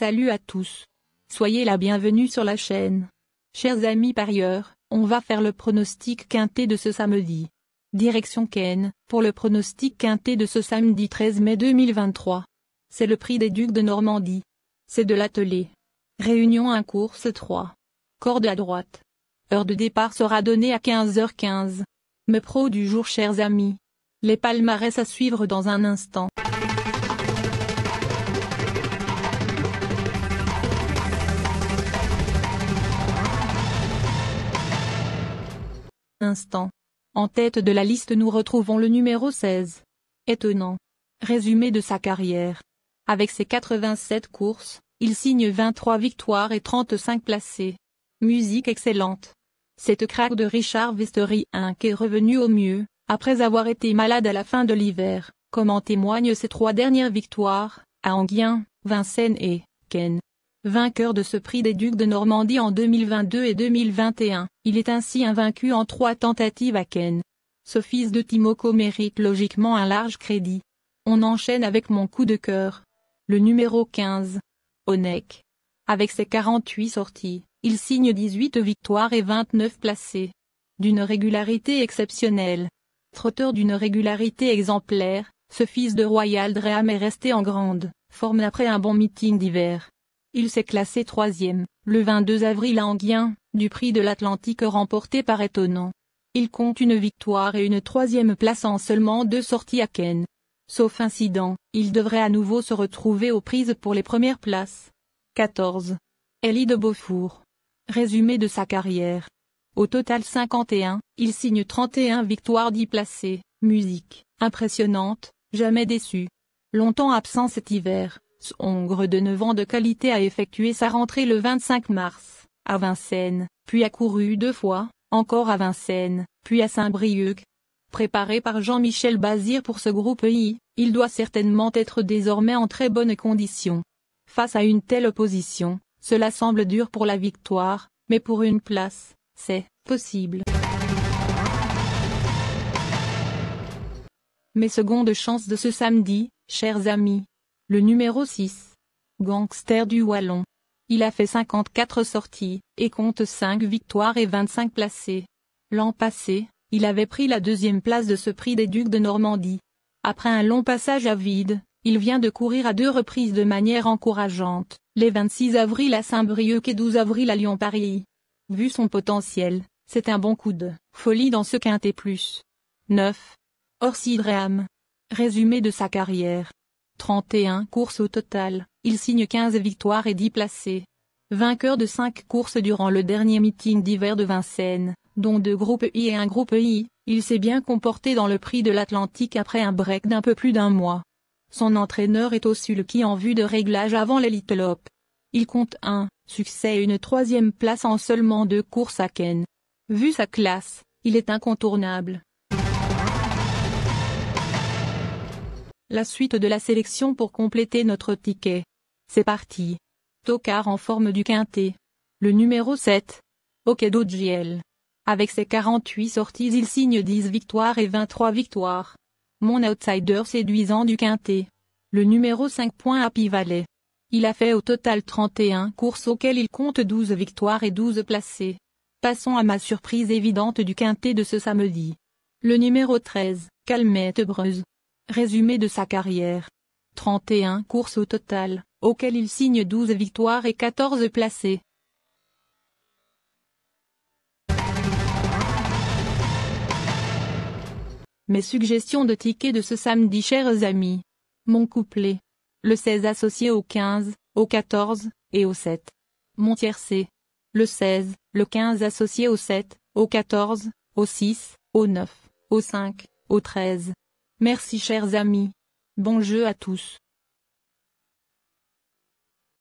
Salut à tous. Soyez la bienvenue sur la chaîne. Chers amis parieurs, on va faire le pronostic quinté de ce samedi. Direction Cannes, pour le pronostic quinté de ce samedi 13 mai 2023. C'est le prix des Ducs de Normandie. C'est de l'attelé. Réunion 1 course 3. Corde à droite. Heure de départ sera donnée à 15h15. Me pro du jour chers amis. Les palmarès à suivre dans un instant. En tête de la liste nous retrouvons le numéro 16. Étonnant. Résumé de sa carrière. Avec ses 87 courses, il signe 23 victoires et 35 placés. Musique excellente. Cette craque de Richard Vestery Inc. est revenue au mieux, après avoir été malade à la fin de l'hiver, comme en témoignent ses 3 dernières victoires, à Enghien, Vincennes et Cannes. Vainqueur de ce prix des Ducs de Normandie en 2022 et 2021, il est ainsi invaincu en 3 tentatives à Cannes. Ce fils de Timoko mérite logiquement un large crédit. On enchaîne avec mon coup de cœur. Le numéro 15. Onek. Avec ses 48 sorties, il signe 18 victoires et 29 placés. D'une régularité exceptionnelle. Trotteur d'une régularité exemplaire, ce fils de Royal Dreham est resté en grande forme après un bon meeting d'hiver. Il s'est classé 3e, le 22 avril à Enghien, du prix de l'Atlantique remporté par Étonnant. Il compte une victoire et une 3e place en seulement 2 sorties à Cannes. Sauf incident, il devrait à nouveau se retrouver aux prises pour les premières places. 14. Elie de Beaufour. Résumé de sa carrière. Au total 51, il signe 31 victoires 10 placés. Musique impressionnante, jamais déçu. Longtemps absent cet hiver. Ce Hongre de 9 ans de qualité a effectué sa rentrée le 25 mars, à Vincennes, puis a couru 2 fois, encore à Vincennes, puis à Saint-Brieuc. Préparé par Jean-Michel Bazir pour ce groupe I, il doit certainement être désormais en très bonne condition. Face à une telle opposition, cela semble dur pour la victoire, mais pour une place, c'est possible. Mes secondes chances de ce samedi, chers amis. Le numéro 6. Gangster du Wallon. Il a fait 54 sorties, et compte 5 victoires et 25 placés. L'an passé, il avait pris la 2e place de ce prix des Ducs de Normandie. Après un long passage à vide, il vient de courir à 2 reprises de manière encourageante, les 26 avril à Saint-Brieuc et 12 avril à Lyon-Paris. Vu son potentiel, c'est un bon coup de folie dans ce quintet plus. 9. Orsi Dreham. Résumé de sa carrière. 31 courses au total, il signe 15 victoires et 10 placés. Vainqueur de 5 courses durant le dernier meeting d'hiver de Vincennes, dont 2 groupes I et un groupe I, il s'est bien comporté dans le prix de l'Atlantique après un break d'un peu plus d'un mois. Son entraîneur est au sulky en vue de réglage avant l'Elite Lope. Il compte un succès et une 3e place en seulement 2 courses à Cannes. Vu sa classe, il est incontournable. La suite de la sélection pour compléter notre ticket. C'est parti. Tocard en forme du quintet. Le numéro 7. Okedo JL. Avec ses 48 sorties il signe 10 victoires et 23 victoires. Mon outsider séduisant du quintet. Le numéro 5. Happy Valley. Il a fait au total 31 courses auxquelles il compte 12 victoires et 12 placés. Passons à ma surprise évidente du quintet de ce samedi. Le numéro 13. Calmette Breuse. Résumé de sa carrière. 31 courses au total, auxquelles il signe 12 victoires et 14 placés. Mes suggestions de tickets de ce samedi chers amis. Mon couplet. Le 16 associé au 15, au 14, et au 7. Mon tiercé. Le 16, le 15 associé au 7, au 14, au 6, au 9, au 5, au 13. Merci chers amis. Bon jeu à tous.